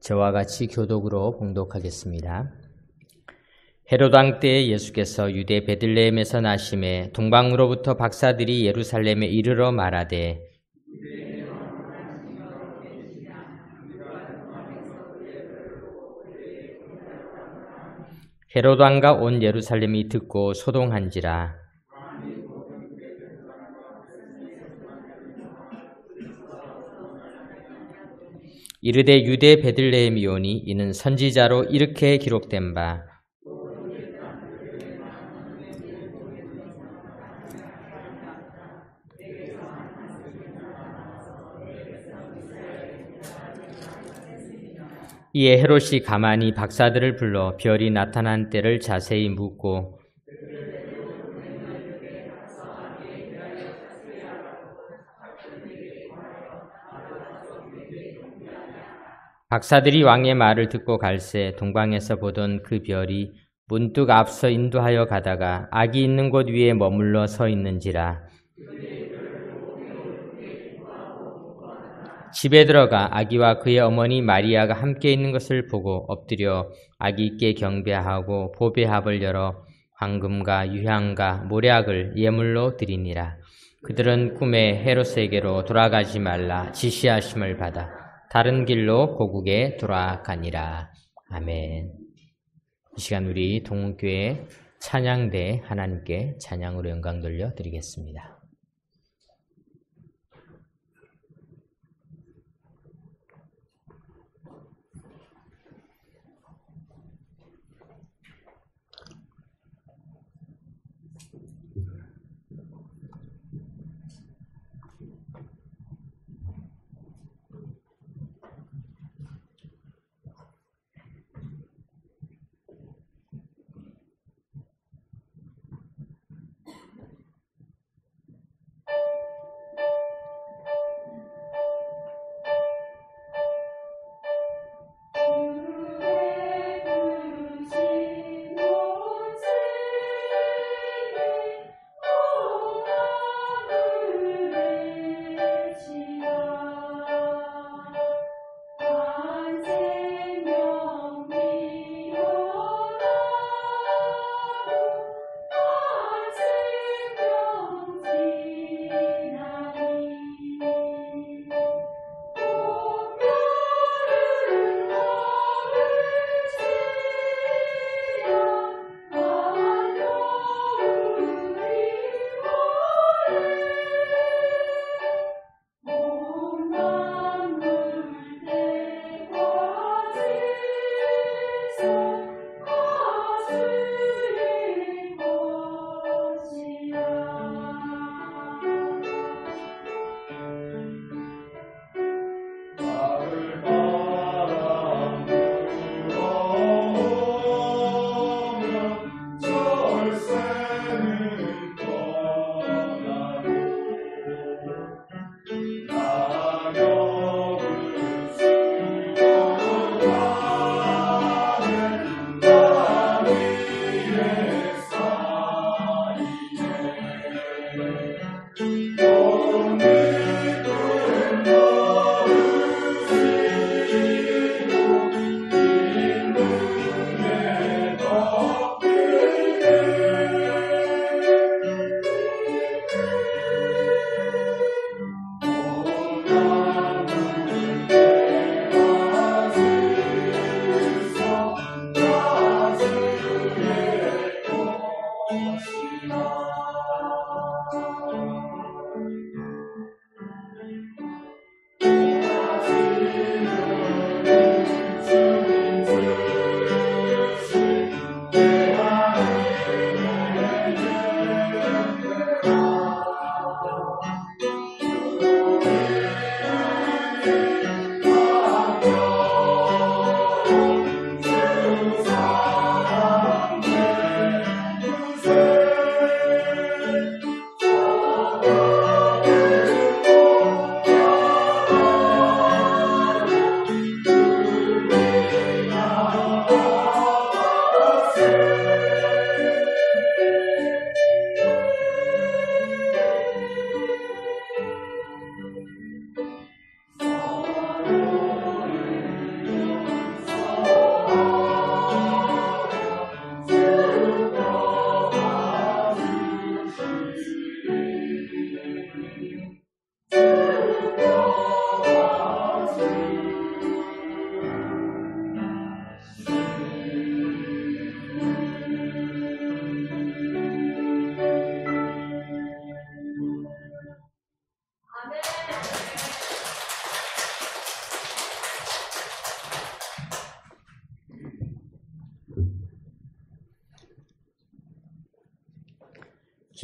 저와 같이 교독으로 봉독하겠습니다. 헤롯 왕 때에 예수께서 유대 베들레헴에서 나심에 동방으로부터 박사들이 예루살렘에 이르러 말하되 헤롯 왕과 온 예루살렘이 듣고 소동한지라. 이르되 유대 베들레헴이오니 이는 선지자로 이렇게 기록된 바 이에 헤롯이 가만히 박사들을 불러 별이 나타난 때를 자세히 묻고 박사들이 왕의 말을 듣고 갈새 동방에서 보던 그 별이 문득 앞서 인도하여 가다가 아기 있는 곳 위에 머물러 서 있는지라. 집에 들어가 아기와 그의 어머니 마리아가 함께 있는 것을 보고 엎드려 아기께 경배하고 보배합을 열어 황금과 유향과 모략을 예물로 드리니라. 그들은 꿈에 헤롯에게로 돌아가지 말라 지시하심을 받아 다른 길로 고국에 돌아가니라. 아멘. 이 시간 우리 동문교회 찬양대 하나님께 찬양으로 영광 돌려 드리겠습니다.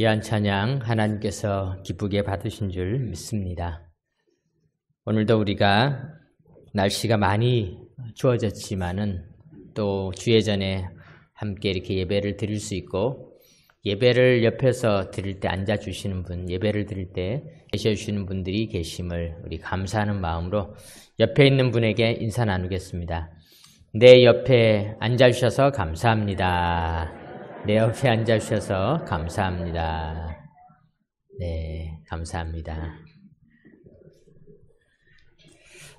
귀한 찬양 하나님께서 기쁘게 받으신 줄 믿습니다. 오늘도 우리가 날씨가 많이 추워졌지만은 또 주예 전에 함께 이렇게 예배를 드릴 수 있고, 예배를 옆에서 드릴 때 앉아주시는 분, 예배를 드릴 때 계셔주시는 분들이 계심을 우리 감사하는 마음으로 옆에 있는 분에게 인사 나누겠습니다. 내 옆에 앉아주셔서 감사합니다. 내 옆에 앉아주셔서 감사합니다. 네, 감사합니다.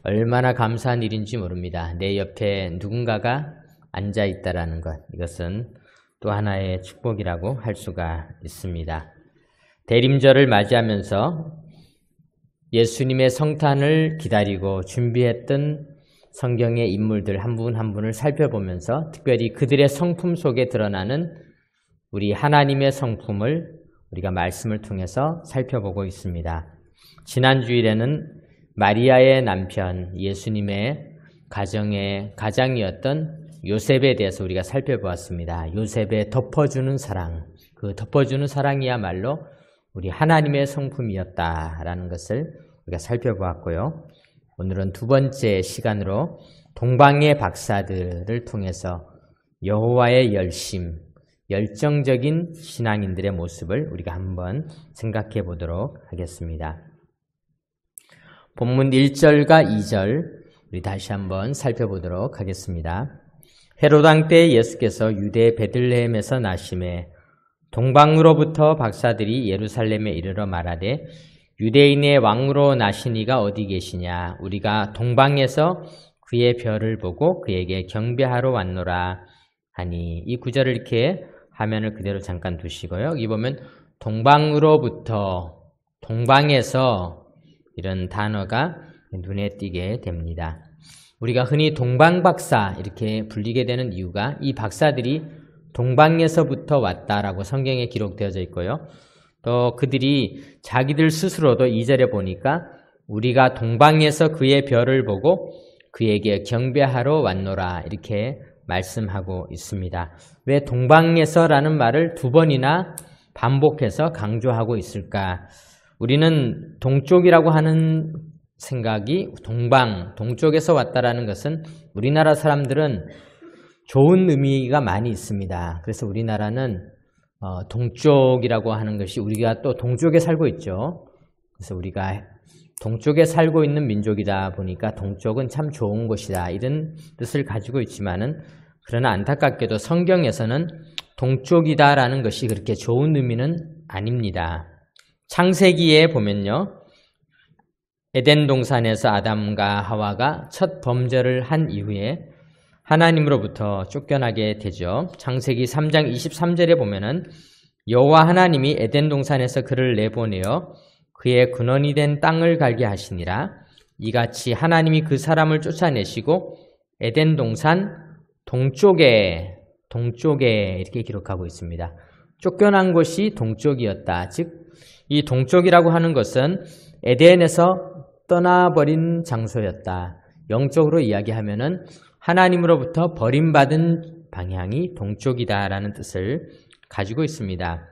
얼마나 감사한 일인지 모릅니다. 내 옆에 누군가가 앉아있다라는 것, 이것은 또 하나의 축복이라고 할 수가 있습니다. 대림절을 맞이하면서 예수님의 성탄을 기다리고 준비했던 성경의 인물들 한 분 한 분을 살펴보면서 특별히 그들의 성품 속에 드러나는 우리 하나님의 성품을 우리가 말씀을 통해서 살펴보고 있습니다. 지난 주일에는 마리아의 남편 예수님의 가정의 가장이었던 요셉에 대해서 우리가 살펴보았습니다. 요셉의 덮어주는 사랑, 그 덮어주는 사랑이야말로 우리 하나님의 성품이었다라는 것을 우리가 살펴보았고요. 오늘은 두 번째 시간으로 동방의 박사들을 통해서 여호와의 열정적인 신앙인들의 모습을 우리가 한번 생각해 보도록 하겠습니다. 본문 1절과 2절 우리 다시 한번 살펴보도록 하겠습니다. 헤롯 왕 때 예수께서 유대 베들레헴에서 나심에 동방으로부터 박사들이 예루살렘에 이르러 말하되 유대인의 왕으로 나시니가 어디 계시냐? 우리가 동방에서 그의 별을 보고 그에게 경배하러 왔노라 하니, 이 구절을 이렇게 화면을 그대로 잠깐 두시고요. 여기 보면 동방으로부터, 동방에서 이런 단어가 눈에 띄게 됩니다. 우리가 흔히 동방박사 이렇게 불리게 되는 이유가 이 박사들이 동방에서부터 왔다라고 성경에 기록되어져 있고요. 또 그들이 자기들 스스로도 2절에 보니까 우리가 동방에서 그의 별을 보고 그에게 경배하러 왔노라 이렇게 말씀하고 있습니다. 왜 동방에서라는 말을 두 번이나 반복해서 강조하고 있을까? 우리는 동쪽이라고 하는 생각이 동쪽에서 왔다라는 것은 우리나라 사람들은 좋은 의미가 많이 있습니다. 그래서 우리나라는 동쪽이라고 하는 것이, 우리가 또 동쪽에 살고 있죠. 그래서 우리가 동쪽에 살고 있는 민족이다 보니까 동쪽은 참 좋은 곳이다 이런 뜻을 가지고 있지만은, 그러나 안타깝게도 성경에서는 동쪽이다라는 것이 그렇게 좋은 의미는 아닙니다. 창세기에 보면요, 에덴 동산에서 아담과 하와가 첫 범죄를 한 이후에 하나님으로부터 쫓겨나게 되죠. 창세기 3장 23절에 보면은 여호와 하나님이 에덴 동산에서 그를 내보내어 그의 근원이 된 땅을 갈게 하시니라. 이같이 하나님이 그 사람을 쫓아내시고 에덴 동산 동쪽에 이렇게 기록하고 있습니다. 쫓겨난 곳이 동쪽이었다. 즉, 이 동쪽이라고 하는 것은 에덴에서 떠나버린 장소였다. 영적으로 이야기하면은 하나님으로부터 버림받은 방향이 동쪽이다라는 뜻을 가지고 있습니다.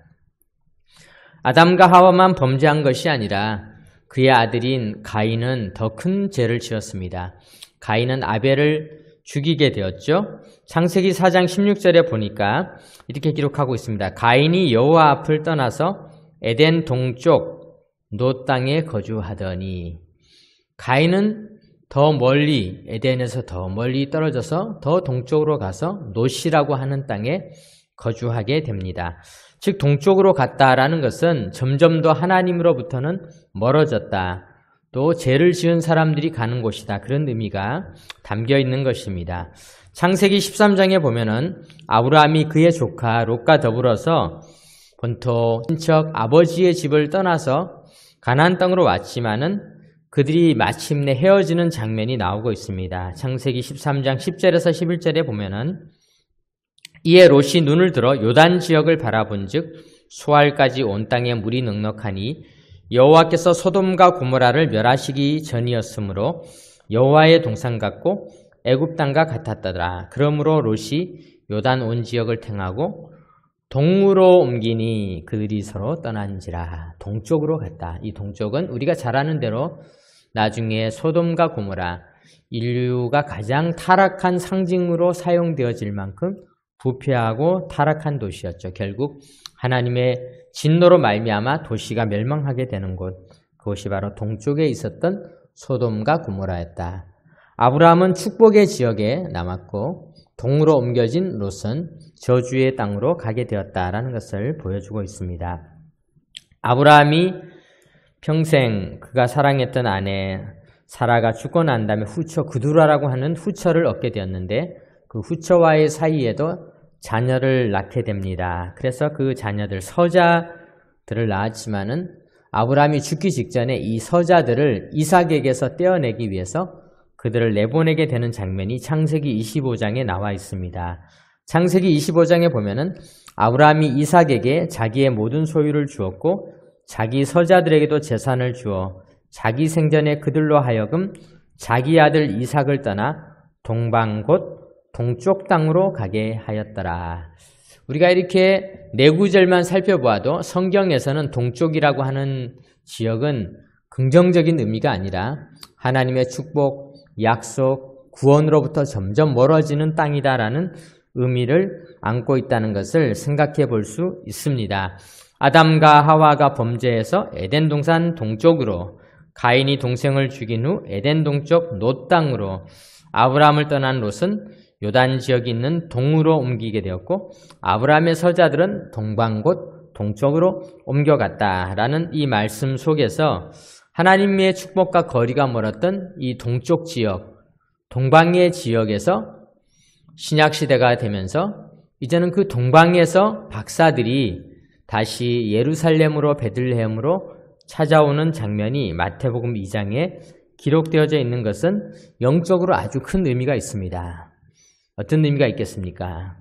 아담과 하와만 범죄한 것이 아니라 그의 아들인 가인은 더 큰 죄를 지었습니다. 가인은 아벨을 죽이게 되었죠. 창세기 4장 16절에 보니까 이렇게 기록하고 있습니다. 가인이 여호와 앞을 떠나서 에덴 동쪽 노 땅에 거주하더니, 가인은 더 멀리, 에덴에서 더 멀리 떨어져서 더 동쪽으로 가서 노시라고 하는 땅에 거주하게 됩니다. 즉, 동쪽으로 갔다라는 것은 점점 더 하나님으로부터는 멀어졌다. 또 죄를 지은 사람들이 가는 곳이다. 그런 의미가 담겨 있는 것입니다. 창세기 13장에 보면은 아브라함이 그의 조카 롯과 더불어서 본토 친척 아버지의 집을 떠나서 가나안 땅으로 왔지만은 그들이 마침내 헤어지는 장면이 나오고 있습니다. 창세기 13장 10절에서 11절에 보면은 이에 롯이 눈을 들어 요단 지역을 바라본즉 수알까지 온 땅에 물이 넉넉하니 여호와께서 소돔과 고모라를 멸하시기 전이었으므로 여호와의 동산 같고 애굽 땅과 같았더라. 그러므로 롯이 요단 온 지역을 택하고 동으로 옮기니 그들이 서로 떠난지라. 동쪽으로 갔다. 이 동쪽은 우리가 잘 아는 대로 나중에 소돔과 고모라, 인류가 가장 타락한 상징으로 사용되어질 만큼 부패하고 타락한 도시였죠. 결국 하나님의 진노로 말미암아 도시가 멸망하게 되는 곳, 그것이 바로 동쪽에 있었던 소돔과 고모라였다. 아브라함은 축복의 지역에 남았고 동으로 옮겨진 롯은 저주의 땅으로 가게 되었다라는 것을 보여주고 있습니다. 아브라함이 평생 그가 사랑했던 아내 사라가 죽고 난 다음에 후처 그두라라고 하는 후처를 얻게 되었는데 그 후처와의 사이에도 자녀를 낳게 됩니다. 그래서 그 자녀들 서자들을 낳았지만은 아브라함이 죽기 직전에 이 서자들을 이삭에게서 떼어내기 위해서 그들을 내보내게 되는 장면이 창세기 25장에 나와 있습니다. 창세기 25장에 보면은 아브라함이 이삭에게 자기의 모든 소유를 주었고 자기 서자들에게도 재산을 주어 자기 생전에 그들로 하여금 자기 아들 이삭을 떠나 동방 곧 동쪽 땅으로 가게 하였더라. 우리가 이렇게 네 구절만 살펴보아도 성경에서는 동쪽이라고 하는 지역은 긍정적인 의미가 아니라 하나님의 축복, 약속, 구원으로부터 점점 멀어지는 땅이다라는 의미를 안고 있다는 것을 생각해 볼 수 있습니다. 아담과 하와가 범죄해서 에덴 동산 동쪽으로, 가인이 동생을 죽인 후 에덴 동쪽 롯 땅으로, 아브라함을 떠난 롯은 요단 지역이 있는 동으로 옮기게 되었고 아브라함의 서자들은 동방 곧 동쪽으로 옮겨갔다라는 이 말씀 속에서 하나님의 축복과 거리가 멀었던 이 동쪽 지역, 동방의 지역에서 신약시대가 되면서 이제는 그 동방에서 박사들이 다시 예루살렘으로 베들레헴으로 찾아오는 장면이 마태복음 2장에 기록되어져 있는 것은 영적으로 아주 큰 의미가 있습니다. 어떤 의미가 있겠습니까?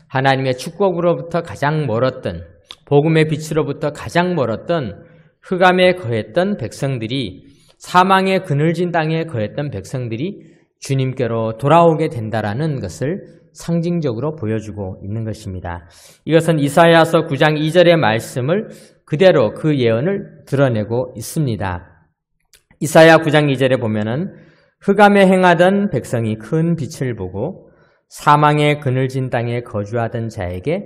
하나님의 축복으로부터 가장 멀었던, 복음의 빛으로부터 가장 멀었던 흑암에 거했던 백성들이, 사망의 그늘진 땅에 거했던 백성들이 주님께로 돌아오게 된다라는 것을 상징적으로 보여주고 있는 것입니다. 이것은 이사야서 9장 2절의 말씀을 그대로 그 예언을 드러내고 있습니다. 이사야 9장 2절에 보면은 흑암에 행하던 백성이 큰 빛을 보고 사망의 그늘진 땅에 거주하던 자에게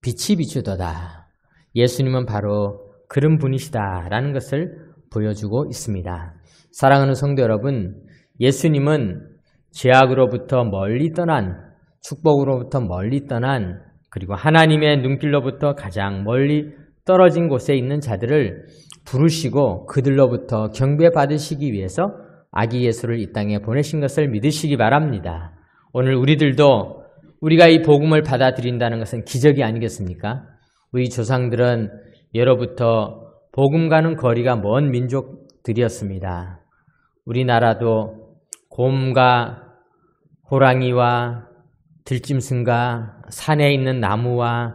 빛이 비추도다. 예수님은 바로 그런 분이시다라는 것을 보여주고 있습니다. 사랑하는 성도 여러분, 예수님은 죄악으로부터 멀리 떠난, 축복으로부터 멀리 떠난, 그리고 하나님의 눈길로부터 가장 멀리 떨어진 곳에 있는 자들을 부르시고 그들로부터 경배받으시기 위해서 아기 예수를 이 땅에 보내신 것을 믿으시기 바랍니다. 오늘 우리들도 우리가 이 복음을 받아들인다는 것은 기적이 아니겠습니까? 우리 조상들은 예로부터 복음과는 거리가 먼 민족들이었습니다. 우리나라도 곰과 호랑이와 들짐승과 산에 있는 나무와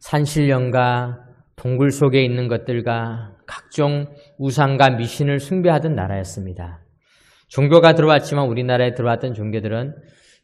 산신령과 동굴 속에 있는 것들과 각종 우상과 미신을 숭배하던 나라였습니다. 종교가 들어왔지만 우리나라에 들어왔던 종교들은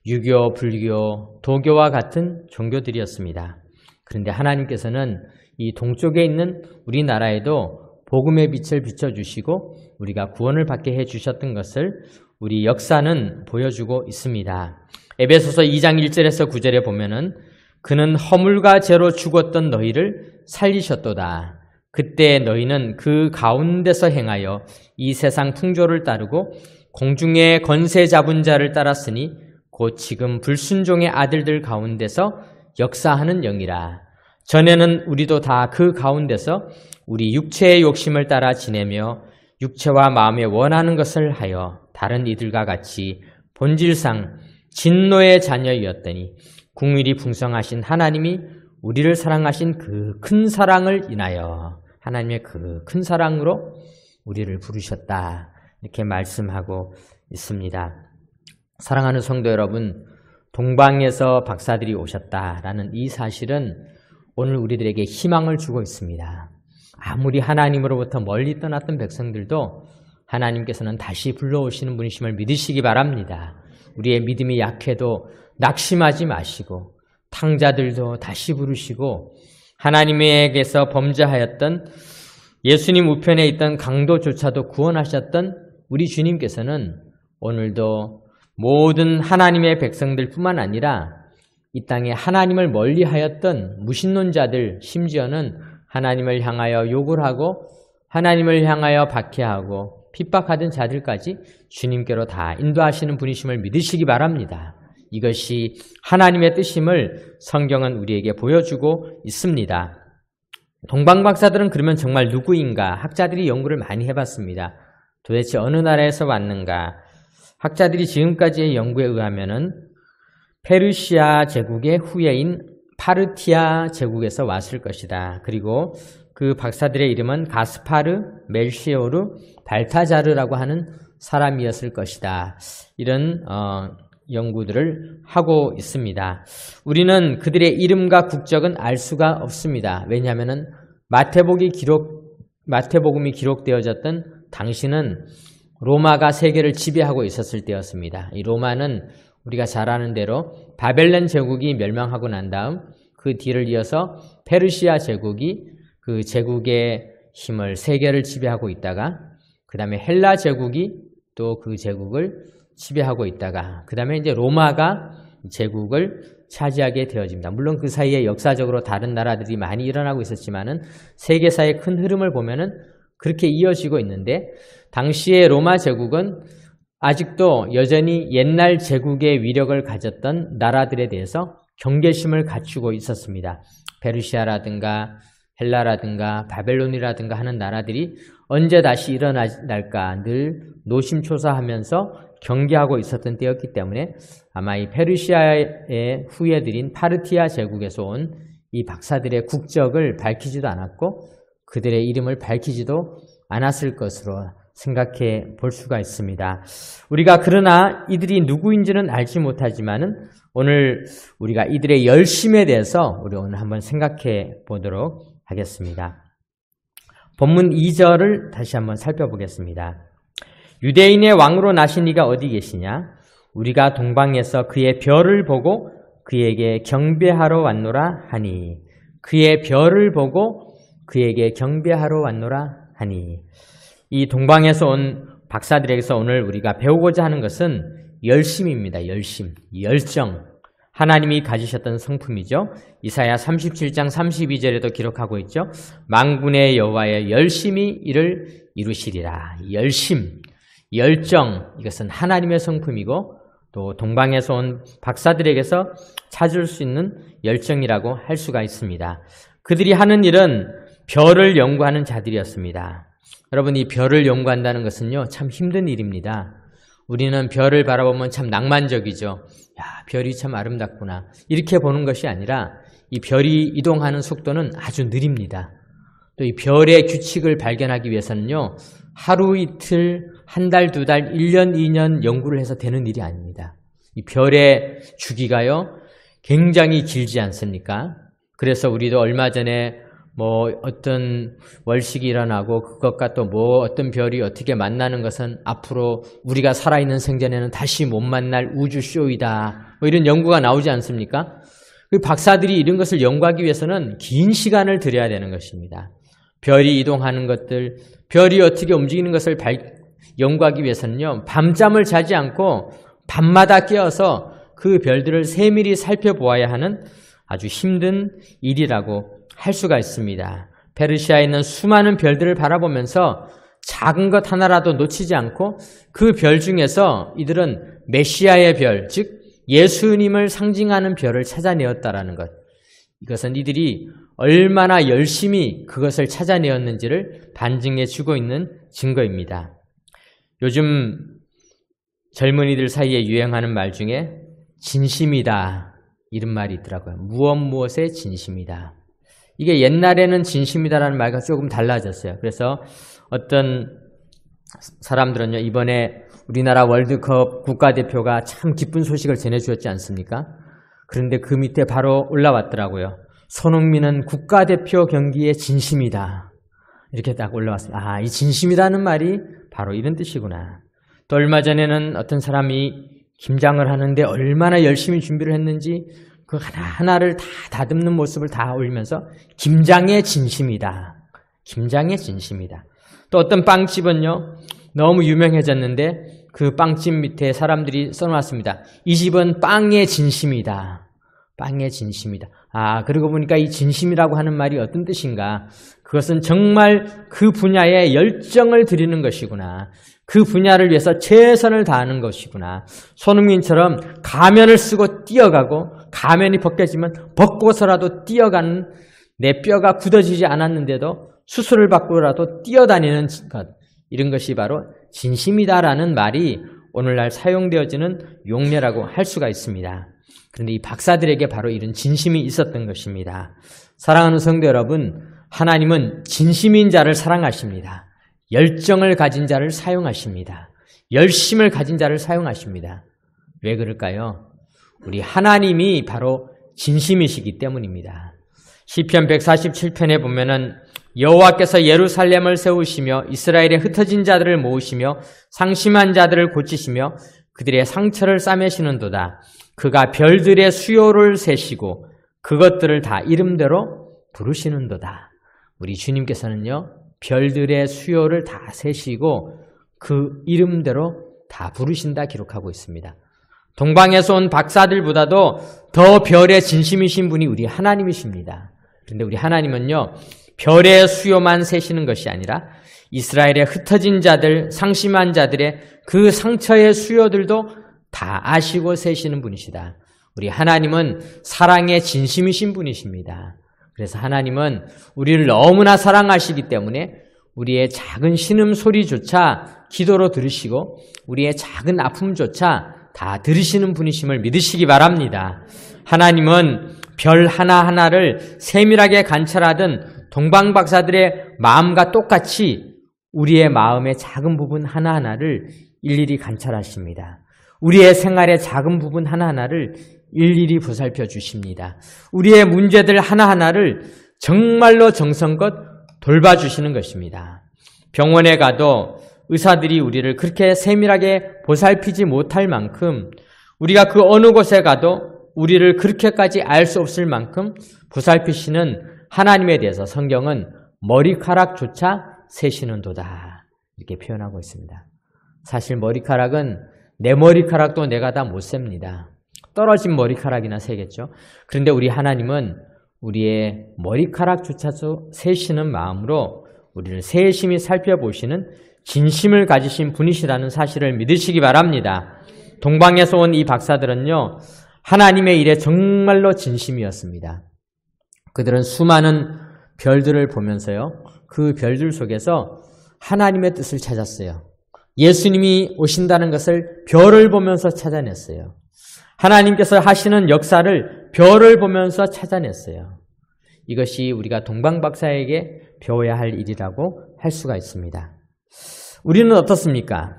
유교, 불교, 도교와 같은 종교들이었습니다. 그런데 하나님께서는 이 동쪽에 있는 우리나라에도 복음의 빛을 비춰주시고 우리가 구원을 받게 해주셨던 것을 우리 역사는 보여주고 있습니다. 에베소서 2장 1절에서 9절에 보면은 그는 허물과 죄로 죽었던 너희를 살리셨도다. 그때 너희는 그 가운데서 행하여 이 세상 풍조를 따르고 공중의 권세 잡은 자를 따랐으니 곧 지금 불순종의 아들들 가운데서 역사하는 영이라. 전에는 우리도 다 그 가운데서 우리 육체의 욕심을 따라 지내며 육체와 마음에 원하는 것을 하여 다른 이들과 같이 본질상 진노의 자녀이었더니 궁일이 풍성하신 하나님이 우리를 사랑하신 그 큰 사랑을 인하여 하나님의 그 큰 사랑으로 우리를 부르셨다. 이렇게 말씀하고 있습니다. 사랑하는 성도 여러분, 동방에서 박사들이 오셨다라는 이 사실은 오늘 우리들에게 희망을 주고 있습니다. 아무리 하나님으로부터 멀리 떠났던 백성들도 하나님께서는 다시 불러오시는 분이심을 믿으시기 바랍니다. 우리의 믿음이 약해도 낙심하지 마시고 탕자들도 다시 부르시고 하나님에게서 범죄하였던 예수님 우편에 있던 강도조차도 구원하셨던 우리 주님께서는 오늘도 모든 하나님의 백성들뿐만 아니라 이 땅에 하나님을 멀리하였던 무신론자들, 심지어는 하나님을 향하여 욕을 하고 하나님을 향하여 박해하고 핍박하던 자들까지 주님께로 다 인도하시는 분이심을 믿으시기 바랍니다. 이것이 하나님의 뜻임을 성경은 우리에게 보여주고 있습니다. 동방박사들은 그러면 정말 누구인가? 학자들이 연구를 많이 해봤습니다. 도대체 어느 나라에서 왔는가? 학자들이 지금까지의 연구에 의하면은 페르시아 제국의 후예인 파르티아 제국에서 왔을 것이다. 그리고 그 박사들의 이름은 가스파르, 멜시오르, 발타자르라고 하는 사람이었을 것이다. 이런 연구들을 하고 있습니다. 우리는 그들의 이름과 국적은 알 수가 없습니다. 왜냐하면 마태복음이 기록되어졌던 당시는 로마가 세계를 지배하고 있었을 때였습니다. 이 로마는 우리가 잘 아는 대로 바벨론 제국이 멸망하고 난 다음 그 뒤를 이어서 페르시아 제국이 그 제국의 힘을 세계를 지배하고 있다가 그 다음에 헬라 제국이 또 그 제국을 지배하고 있다가 그 다음에 이제 로마가 제국을 차지하게 되어집니다. 물론 그 사이에 역사적으로 다른 나라들이 많이 일어나고 있었지만은 세계사의 큰 흐름을 보면은 그렇게 이어지고 있는데 당시의 로마 제국은 아직도 여전히 옛날 제국의 위력을 가졌던 나라들에 대해서 경계심을 갖추고 있었습니다. 페르시아라든가 헬라라든가 바벨론이라든가 하는 나라들이 언제 다시 일어날까 늘 노심초사하면서 경계하고 있었던 때였기 때문에 아마 이 페르시아의 후예들인 파르티아 제국에서 온 이 박사들의 국적을 밝히지도 않았고 그들의 이름을 밝히지도 않았을 것으로 생각해 볼 수가 있습니다. 우리가 그러나 이들이 누구인지는 알지 못하지만은 오늘 우리가 이들의 열심에 대해서 우리 오늘 한번 생각해 보도록 하겠습니다. 본문 2절을 다시 한번 살펴보겠습니다. 유대인의 왕으로 나신 이가 어디 계시냐? 우리가 동방에서 그의 별을 보고 그에게 경배하러 왔노라 하니. 그의 별을 보고 그에게 경배하러 왔노라 하니. 이 동방에서 온 박사들에게서 오늘 우리가 배우고자 하는 것은 열심입니다. 열심, 열정. 하나님이 가지셨던 성품이죠. 이사야 37장 32절에도 기록하고 있죠. 만군의 여호와의 열심히 이를 이루시리라. 열심, 열정, 이것은 하나님의 성품이고 또 동방에서 온 박사들에게서 찾을 수 있는 열정이라고 할 수가 있습니다. 그들이 하는 일은 별을 연구하는 자들이었습니다. 여러분, 이 별을 연구한다는 것은요, 참 힘든 일입니다. 우리는 별을 바라보면 참 낭만적이죠. 야, 별이 참 아름답구나. 이렇게 보는 것이 아니라 이 별이 이동하는 속도는 아주 느립니다. 또 이 별의 규칙을 발견하기 위해서는요, 하루 이틀, 한 달, 두 달, 1년, 2년 연구를 해서 되는 일이 아닙니다. 이 별의 주기가요, 굉장히 길지 않습니까? 그래서 우리도 얼마 전에 어떤 월식이 일어나고 그것과 또 어떤 별이 어떻게 만나는 것은 앞으로 우리가 살아있는 생전에는 다시 못 만날 우주쇼이다. 이런 연구가 나오지 않습니까? 그 박사들이 이런 것을 연구하기 위해서는 긴 시간을 들여야 되는 것입니다. 별이 이동하는 것들, 별이 어떻게 움직이는 것을 연구하기 위해서는요, 밤잠을 자지 않고 밤마다 깨어서 그 별들을 세밀히 살펴보아야 하는 아주 힘든 일이라고 할 수가 있습니다. 페르시아에 있는 수많은 별들을 바라보면서 작은 것 하나라도 놓치지 않고 그 별 중에서 이들은 메시아의 별, 즉 예수님을 상징하는 별을 찾아내었다라는 것. 이것은 이들이 얼마나 열심히 그것을 찾아내었는지를 반증해 주고 있는 증거입니다. 요즘 젊은이들 사이에 유행하는 말 중에 진심이다 이런 말이 있더라고요. 무엇에 진심이다. 이게 옛날에는 진심이다라는 말과 조금 달라졌어요. 그래서 어떤 사람들은요, 이번에 우리나라 월드컵 국가대표가 참 기쁜 소식을 전해주었지 않습니까? 그런데 그 밑에 바로 올라왔더라고요. 손흥민은 국가대표 경기에 진심이다. 이렇게 딱 올라왔습니다. 이 진심이라는 말이 바로 이런 뜻이구나. 또 얼마 전에는 어떤 사람이 김장을 하는데 얼마나 열심히 준비를 했는지 그 하나하나를 다 다듬는 모습을 다 올리면서 김장의 진심이다. 김장의 진심이다. 또 어떤 빵집은요, 너무 유명해졌는데 그 빵집 밑에 사람들이 써놨습니다. 이 집은 빵의 진심이다. 빵의 진심이다. 그러고 보니까 이 진심이라고 하는 말이 어떤 뜻인가? 그것은 정말 그 분야에 열정을 들이는 것이구나. 그 분야를 위해서 최선을 다하는 것이구나. 손흥민처럼 가면을 쓰고 뛰어가고 가면이 벗겨지면 벗고서라도 뛰어가는, 내 뼈가 굳어지지 않았는데도 수술을 받고라도 뛰어다니는 것, 이런 것이 바로 진심이다라는 말이 오늘날 사용되어지는 용례라고 할 수가 있습니다. 그런데 이 박사들에게 바로 이런 진심이 있었던 것입니다. 사랑하는 성도 여러분, 하나님은 진심인 자를 사랑하십니다. 열정을 가진 자를 사용하십니다. 열심을 가진 자를 사용하십니다. 왜 그럴까요? 우리 하나님이 바로 진심이시기 때문입니다. 시편 147편에 보면은 여호와께서 예루살렘을 세우시며 이스라엘의 흩어진 자들을 모으시며 상심한 자들을 고치시며 그들의 상처를 싸매시는도다. 그가 별들의 수요를 세시고 그것들을 다 이름대로 부르시는도다. 우리 주님께서는요, 별들의 수요를 다 세시고 그 이름대로 다 부르신다 기록하고 있습니다. 동방에서 온 박사들보다도 더 별의 진심이신 분이 우리 하나님이십니다. 그런데 우리 하나님은요, 별의 수요만 세시는 것이 아니라 이스라엘의 흩어진 자들, 상심한 자들의 그 상처의 수요들도 다 아시고 세시는 분이시다. 우리 하나님은 사랑의 진심이신 분이십니다. 그래서 하나님은 우리를 너무나 사랑하시기 때문에 우리의 작은 신음소리조차 기도로 들으시고 우리의 작은 아픔조차 다 들으시는 분이심을 믿으시기 바랍니다. 하나님은 별 하나하나를 세밀하게 관찰하던 동방박사들의 마음과 똑같이 우리의 마음의 작은 부분 하나하나를 일일이 관찰하십니다. 우리의 생활의 작은 부분 하나하나를 일일이 보살펴 주십니다. 우리의 문제들 하나하나를 정말로 정성껏 돌봐주시는 것입니다. 병원에 가도 의사들이 우리를 그렇게 세밀하게 보살피지 못할 만큼, 우리가 그 어느 곳에 가도 우리를 그렇게까지 알 수 없을 만큼 보살피시는 하나님에 대해서 성경은 머리카락조차 세시는도다, 이렇게 표현하고 있습니다. 사실 머리카락은 내 머리카락도 내가 다 못 셉니다. 떨어진 머리카락이나 세겠죠. 그런데 우리 하나님은 우리의 머리카락조차도 세시는 마음으로 우리를 세심히 살펴보시는 진심을 가지신 분이시라는 사실을 믿으시기 바랍니다. 동방에서 온 이 박사들은요, 하나님의 일에 정말로 진심이었습니다. 그들은 수많은 별들을 보면서요, 그 별들 속에서 하나님의 뜻을 찾았어요. 예수님이 오신다는 것을 별을 보면서 찾아냈어요. 하나님께서 하시는 역사를 별을 보면서 찾아냈어요. 이것이 우리가 동방박사에게 배워야 할 일이라고 할 수가 있습니다. 우리는 어떻습니까?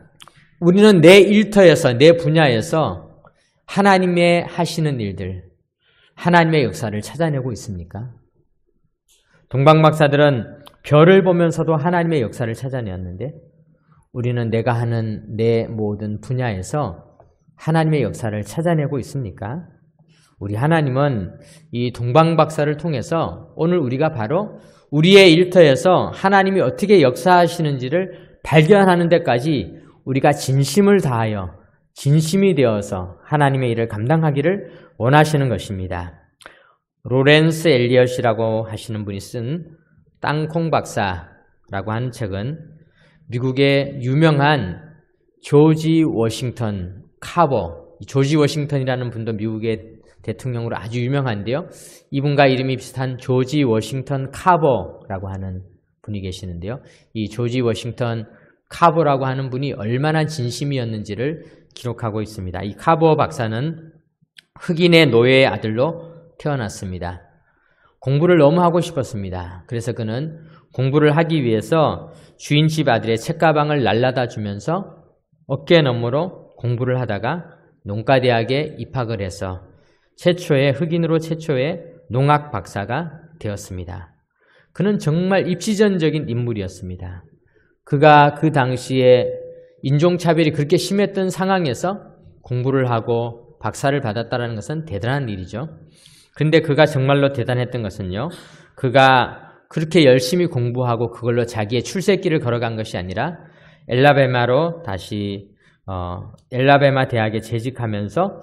우리는 내 일터에서, 내 분야에서 하나님의 하시는 일들, 하나님의 역사를 찾아내고 있습니까? 동방박사들은 별을 보면서도 하나님의 역사를 찾아내었는데, 우리는 내가 하는 내 모든 분야에서 하나님의 역사를 찾아내고 있습니까? 우리 하나님은 이 동방박사를 통해서 오늘 우리가 바로 우리의 일터에서 하나님이 어떻게 역사하시는지를 발견하는 데까지 우리가 진심을 다하여 진심이 되어서 하나님의 일을 감당하기를 원하시는 것입니다. 로렌스 엘리엇이라고 하시는 분이 쓴 땅콩 박사라고 하는 책은 미국의 유명한 조지 워싱턴 카버, 조지 워싱턴이라는 분도 미국의 대통령으로 아주 유명한데요. 이분과 이름이 비슷한 조지 워싱턴 카버라고 하는 분이 계시는데요. 이 조지 워싱턴 카버라고 하는 분이 얼마나 진심이었는지를 기록하고 있습니다. 이 카버 박사는 흑인의 노예의 아들로 태어났습니다. 공부를 너무 하고 싶었습니다. 그래서 그는 공부를 하기 위해서 주인집 아들의 책가방을 날라다 주면서 어깨 너머로 공부를 하다가 농가대학에 입학을 해서 흑인으로 최초의 농학 박사가 되었습니다. 그는 정말 입지전적인 인물이었습니다. 그가 그 당시에 인종차별이 그렇게 심했던 상황에서 공부를 하고 박사를 받았다는 것은 대단한 일이죠. 근데 그가 정말로 대단했던 것은요, 그가 그렇게 열심히 공부하고 그걸로 자기의 출세길을 걸어간 것이 아니라 엘라베마로 다시 엘라베마 대학에 재직하면서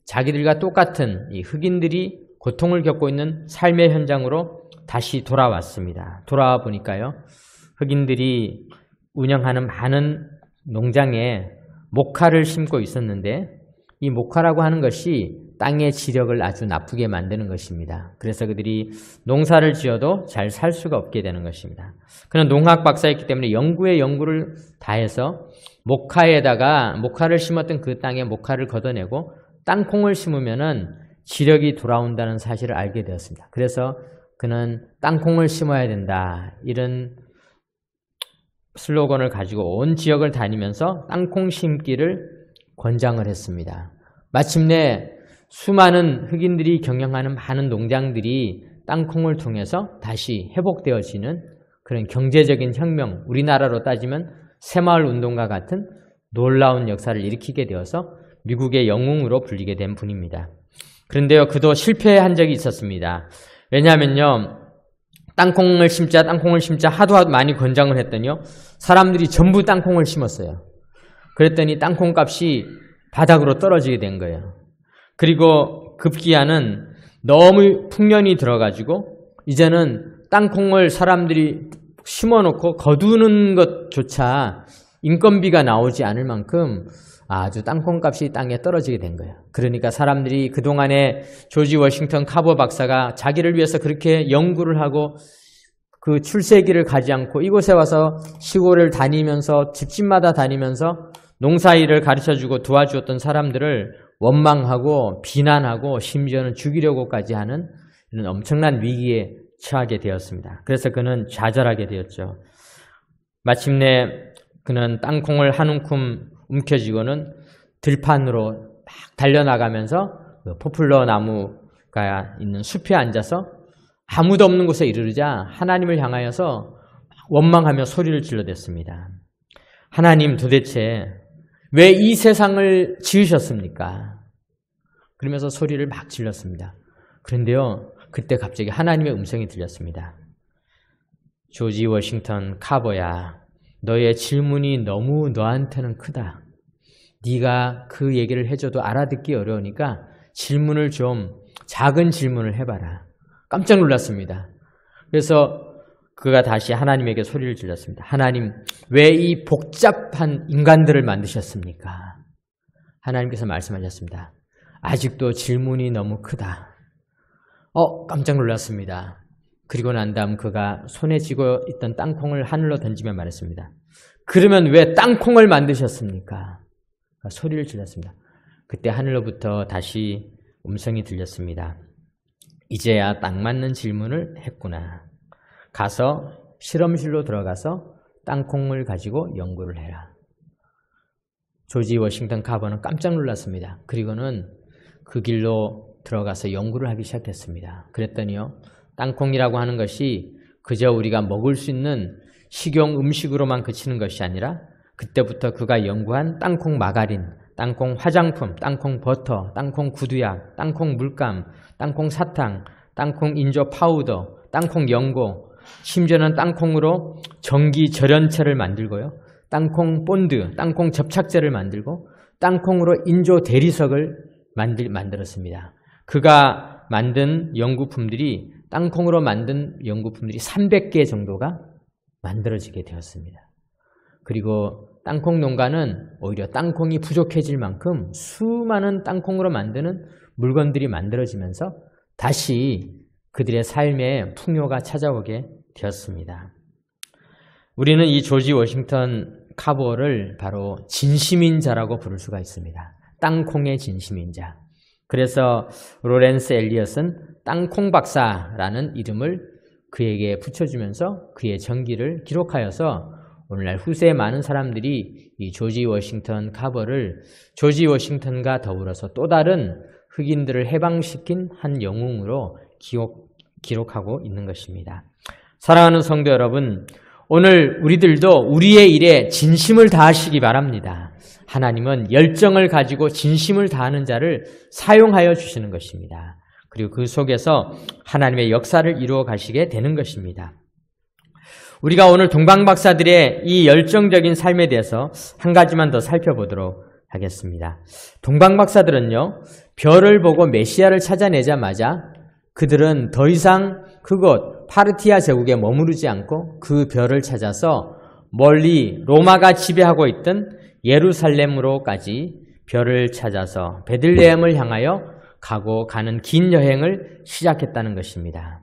자기들과 똑같은 이 흑인들이 고통을 겪고 있는 삶의 현장으로 다시 돌아왔습니다. 돌아와 보니까요, 흑인들이 운영하는 많은 농장에 목화를 심고 있었는데 이 목화라고 하는 것이 땅의 지력을 아주 나쁘게 만드는 것입니다. 그래서 그들이 농사를 지어도 잘 살 수가 없게 되는 것입니다. 그는 농학 박사였기 때문에 연구를 다해서 목화를 심었던 그 땅에 목화를 걷어내고 땅콩을 심으면은 지력이 돌아온다는 사실을 알게 되었습니다. 그래서 그는 땅콩을 심어야 된다, 이런 슬로건을 가지고 온 지역을 다니면서 땅콩 심기를 권장을 했습니다. 마침내 수많은 흑인들이 경영하는 많은 농장들이 땅콩을 통해서 다시 회복되어지는 그런 경제적인 혁명, 우리나라로 따지면 새마을 운동과 같은 놀라운 역사를 일으키게 되어서 미국의 영웅으로 불리게 된 분입니다. 그런데요, 그도 실패한 적이 있었습니다. 왜냐하면요, 땅콩을 심자 하도 많이 권장을 했더니요, 사람들이 전부 땅콩을 심었어요. 그랬더니 땅콩값이 바닥으로 떨어지게 된 거예요. 그리고 급기야는 너무 풍년이 들어가지고 이제는 땅콩을 사람들이 심어놓고 거두는 것조차 인건비가 나오지 않을 만큼 아주 땅콩값이 땅에 떨어지게 된 거예요. 그러니까 사람들이 그동안에 조지 워싱턴 카버 박사가 자기를 위해서 그렇게 연구를 하고 그 출세기를 가지 않고 이곳에 와서 시골을 다니면서 집집마다 다니면서 농사일을 가르쳐주고 도와주었던 사람들을 원망하고 비난하고 심지어는 죽이려고까지 하는 이런 엄청난 위기에 처하게 되었습니다. 그래서 그는 좌절하게 되었죠. 마침내 그는 땅콩을 한 움큼 움켜쥐고는 들판으로 막 달려나가면서 포플러 나무가 있는 숲에 앉아서 아무도 없는 곳에 이르르자 하나님을 향하여서 원망하며 소리를 질러댔습니다. 하나님, 도대체 왜 이 세상을 지으셨습니까? 그러면서 소리를 막 질렀습니다. 그런데요, 그때 갑자기 하나님의 음성이 들렸습니다. 조지 워싱턴 카버야, 너의 질문이 너무 너한테는 크다. 네가 그 얘기를 해줘도 알아듣기 어려우니까 질문을 좀 작은 질문을 해봐라. 깜짝 놀랐습니다. 그래서 그가 다시 하나님에게 소리를 질렀습니다. 하나님, 왜 이 복잡한 인간들을 만드셨습니까? 하나님께서 말씀하셨습니다. 아직도 질문이 너무 크다. 깜짝 놀랐습니다. 그리고 난 다음 그가 손에 쥐고 있던 땅콩을 하늘로 던지며 말했습니다. 그러면 왜 땅콩을 만드셨습니까? 소리를 질렀습니다. 그때 하늘로부터 다시 음성이 들렸습니다. 이제야 딱 맞는 질문을 했구나. 가서 실험실로 들어가서 땅콩을 가지고 연구를 해라. 조지 워싱턴 카버는 깜짝 놀랐습니다. 그리고는 그 길로 들어가서 연구를 하기 시작했습니다. 그랬더니요, 땅콩이라고 하는 것이 그저 우리가 먹을 수 있는 식용 음식으로만 그치는 것이 아니라 그때부터 그가 연구한 땅콩 마가린, 땅콩 화장품, 땅콩 버터, 땅콩 구두약, 땅콩 물감, 땅콩 사탕, 땅콩 인조 파우더, 땅콩 연고, 심지어는 땅콩으로 전기 절연체를 만들고요, 땅콩 본드, 땅콩 접착제를 만들고 땅콩으로 인조 대리석을 만들었습니다. 그가 만든 연구품들이, 땅콩으로 만든 연구품들이 300개 정도가 만들어지게 되었습니다. 그리고 땅콩 농가는 오히려 땅콩이 부족해질 만큼 수많은 땅콩으로 만드는 물건들이 만들어지면서 다시 그들의 삶에 풍요가 찾아오게 되었습니다. 우리는 이 조지 워싱턴 카버를 바로 진시민자라고 부를 수가 있습니다. 땅콩의 진시민자. 그래서 로렌스 엘리엇은 땅콩 박사라는 이름을 그에게 붙여주면서 그의 전기를 기록하여서 오늘날 후세에 많은 사람들이 이 조지 워싱턴 카버를 조지 워싱턴과 더불어서 또 다른 흑인들을 해방시킨 한 영웅으로 기록하고 있는 것입니다. 사랑하는 성도 여러분, 오늘 우리들도 우리의 일에 진심을 다하시기 바랍니다. 하나님은 열정을 가지고 진심을 다하는 자를 사용하여 주시는 것입니다. 그리고 그 속에서 하나님의 역사를 이루어 가시게 되는 것입니다. 우리가 오늘 동방박사들의 이 열정적인 삶에 대해서 한 가지만 더 살펴보도록 하겠습니다. 동방박사들은요, 별을 보고 메시아를 찾아내자마자 그들은 더 이상 그곳 파르티아 제국에 머무르지 않고 그 별을 찾아서 멀리 로마가 지배하고 있던 예루살렘으로까지 별을 찾아서 베들레헴을 향하여 가는 긴 여행을 시작했다는 것입니다.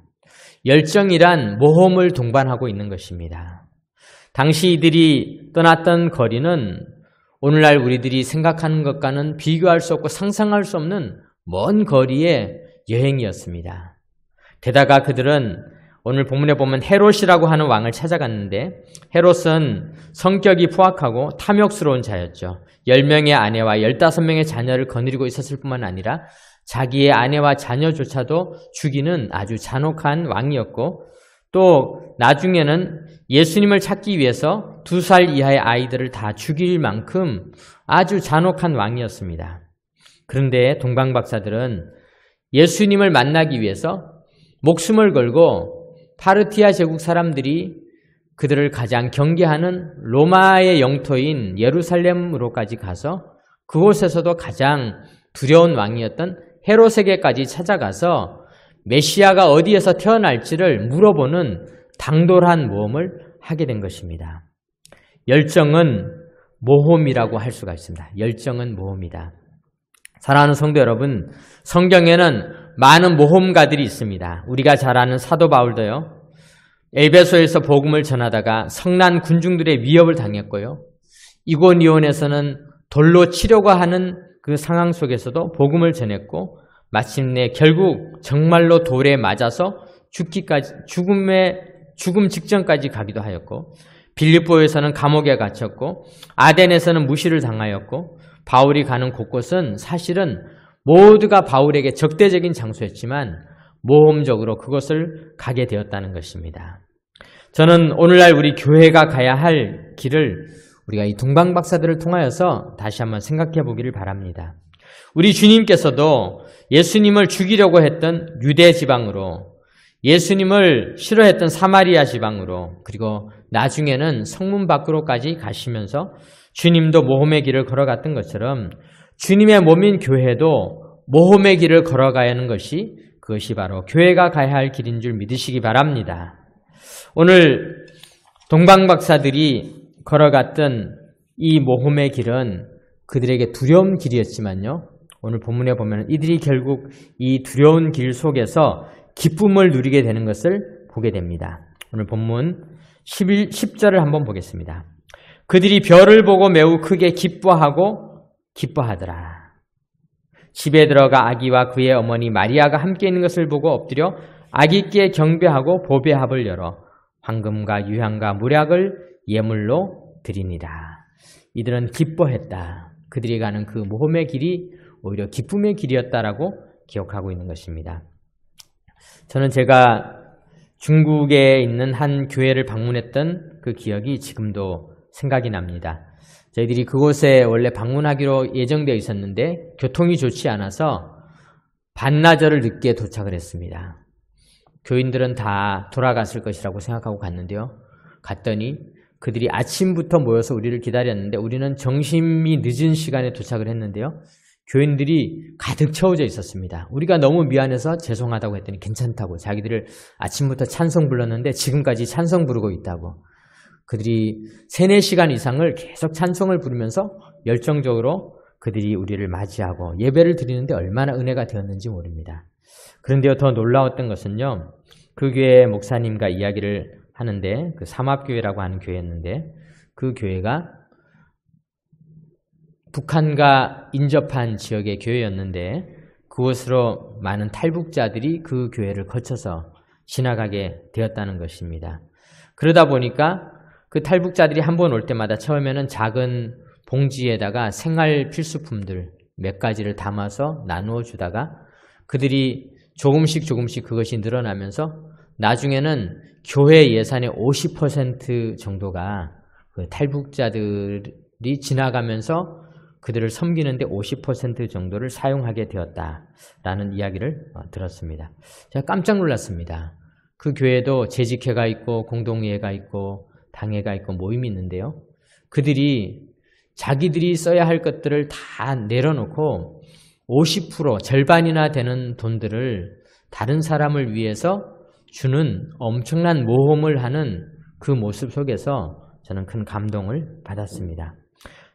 열정이란 모험을 동반하고 있는 것입니다. 당시 이들이 떠났던 거리는 오늘날 우리들이 생각하는 것과는 비교할 수 없고 상상할 수 없는 먼 거리의 여행이었습니다. 게다가 그들은 오늘 본문에 보면 헤롯이라고 하는 왕을 찾아갔는데 헤롯은 성격이 포악하고 탐욕스러운 자였죠. 10명의 아내와 15명의 자녀를 거느리고 있었을 뿐만 아니라 자기의 아내와 자녀조차도 죽이는 아주 잔혹한 왕이었고 또 나중에는 예수님을 찾기 위해서 2살 이하의 아이들을 다 죽일 만큼 아주 잔혹한 왕이었습니다. 그런데 동방박사들은 예수님을 만나기 위해서 목숨을 걸고 파르티아 제국 사람들이 그들을 가장 경계하는 로마의 영토인 예루살렘으로까지 가서 그곳에서도 가장 두려운 왕이었던 헤롯에게까지 찾아가서 메시아가 어디에서 태어날지를 물어보는 당돌한 모험을 하게 된 것입니다. 열정은 모험이라고 할 수가 있습니다. 열정은 모험이다. 사랑하는 성도 여러분, 성경에는 많은 모험가들이 있습니다. 우리가 잘 아는 사도 바울도요, 에베소에서 복음을 전하다가 성난 군중들의 위협을 당했고요, 이고니온에서는 돌로 치려고 하는 그 상황 속에서도 복음을 전했고 마침내 결국 정말로 돌에 맞아서 죽음 직전까지 가기도 하였고 빌립보에서는 감옥에 갇혔고 아덴에서는 무시를 당하였고 바울이 가는 곳곳은 사실은 모두가 바울에게 적대적인 장소였지만 모험적으로 그것을 가게 되었다는 것입니다. 저는 오늘날 우리 교회가 가야 할 길을 우리가 이 동방박사들을 통하여서 다시 한번 생각해 보기를 바랍니다. 우리 주님께서도 예수님을 죽이려고 했던 유대 지방으로, 예수님을 싫어했던 사마리아 지방으로, 그리고 나중에는 성문 밖으로까지 가시면서 주님도 모험의 길을 걸어갔던 것처럼 주님의 몸인 교회도 모험의 길을 걸어가야 하는 것이, 그것이 바로 교회가 가야 할 길인 줄 믿으시기 바랍니다. 오늘 동방박사들이 걸어갔던 이 모험의 길은 그들에게 두려운 길이었지만요, 오늘 본문에 보면 이들이 결국 이 두려운 길 속에서 기쁨을 누리게 되는 것을 보게 됩니다. 오늘 본문 10절을 한번 보겠습니다. 그들이 별을 보고 매우 크게 기뻐하더라. 집에 들어가 아기와 그의 어머니 마리아가 함께 있는 것을 보고 엎드려 아기께 경배하고 보배합을 열어 황금과 유향과 물약을 예물로 드리니라. 이들은 기뻐했다. 그들이 가는 그 모험의 길이 오히려 기쁨의 길이었다라고 기억하고 있는 것입니다. 저는 제가 중국에 있는 한 교회를 방문했던 그 기억이 지금도 생각이 납니다. 저희들이 그곳에 원래 방문하기로 예정되어 있었는데 교통이 좋지 않아서 반나절을 늦게 도착을 했습니다. 교인들은 다 돌아갔을 것이라고 생각하고 갔는데요. 갔더니 그들이 아침부터 모여서 우리를 기다렸는데 우리는 점심이 늦은 시간에 도착을 했는데요. 교인들이 가득 채워져 있었습니다. 우리가 너무 미안해서 죄송하다고 했더니 괜찮다고, 자기들을 아침부터 찬송 불렀는데 지금까지 찬송 부르고 있다고. 그들이 3-4시간 이상을 계속 찬송을 부르면서 열정적으로 그들이 우리를 맞이하고 예배를 드리는데 얼마나 은혜가 되었는지 모릅니다. 그런데요, 더 놀라웠던 것은요, 그 교회 목사님과 이야기를 하는데, 그 삼합교회라고 하는 교회였는데 그 교회가 북한과 인접한 지역의 교회였는데 그곳으로 많은 탈북자들이 그 교회를 거쳐서 지나가게 되었다는 것입니다. 그러다 보니까 그 탈북자들이 한 번 올 때마다 처음에는 작은 봉지에다가 생활 필수품들 몇 가지를 담아서 나누어 주다가 그들이 조금씩 그것이 늘어나면서 나중에는 교회 예산의 50% 정도가 그 탈북자들이 지나가면서 그들을 섬기는데 50% 정도를 사용하게 되었다라는 이야기를 들었습니다. 제가 깜짝 놀랐습니다. 그 교회도 재직회가 있고 공동회가 있고 당회가 있고 모임이 있는데요. 그들이 자기들이 써야 할 것들을 다 내려놓고 50% 절반이나 되는 돈들을 다른 사람을 위해서 주는 엄청난 모험을 하는 그 모습 속에서 저는 큰 감동을 받았습니다.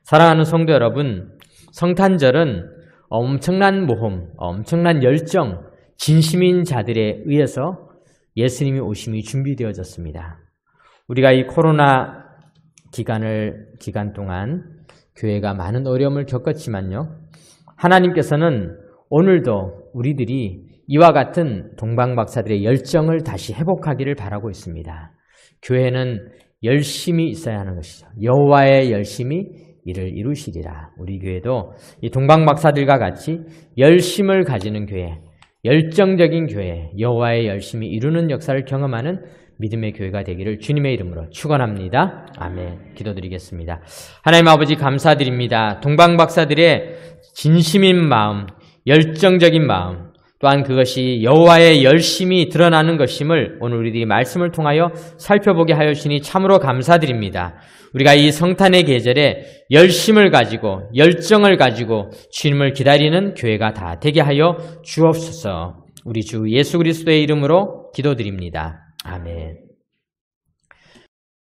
사랑하는 성도 여러분, 성탄절은 엄청난 모험, 엄청난 열정, 진심인 자들에 의해서 예수님이 오심이 준비되어졌습니다. 우리가 이 코로나 기간 동안 교회가 많은 어려움을 겪었지만요. 하나님께서는 오늘도 우리들이 이와 같은 동방박사들의 열정을 다시 회복하기를 바라고 있습니다. 교회는 열심히 있어야 하는 것이죠. 여호와의 열심히 이를 이루시리라. 우리 교회도 이 동방박사들과 같이 열심을 가지는 교회, 열정적인 교회, 여호와의 열심히 이루는 역사를 경험하는 믿음의 교회가 되기를 주님의 이름으로 축원합니다. 아멘. 기도드리겠습니다. 하나님 아버지 감사드립니다. 동방박사들의 진심인 마음, 열정적인 마음, 또한 그것이 여호와의 열심이 드러나는 것임을 오늘 우리들이 말씀을 통하여 살펴보게 하여 주시니 참으로 감사드립니다. 우리가 이 성탄의 계절에 열심을 가지고 열정을 가지고 주님을 기다리는 교회가 다 되게 하여 주옵소서. 우리 주 예수 그리스도의 이름으로 기도드립니다. 아멘.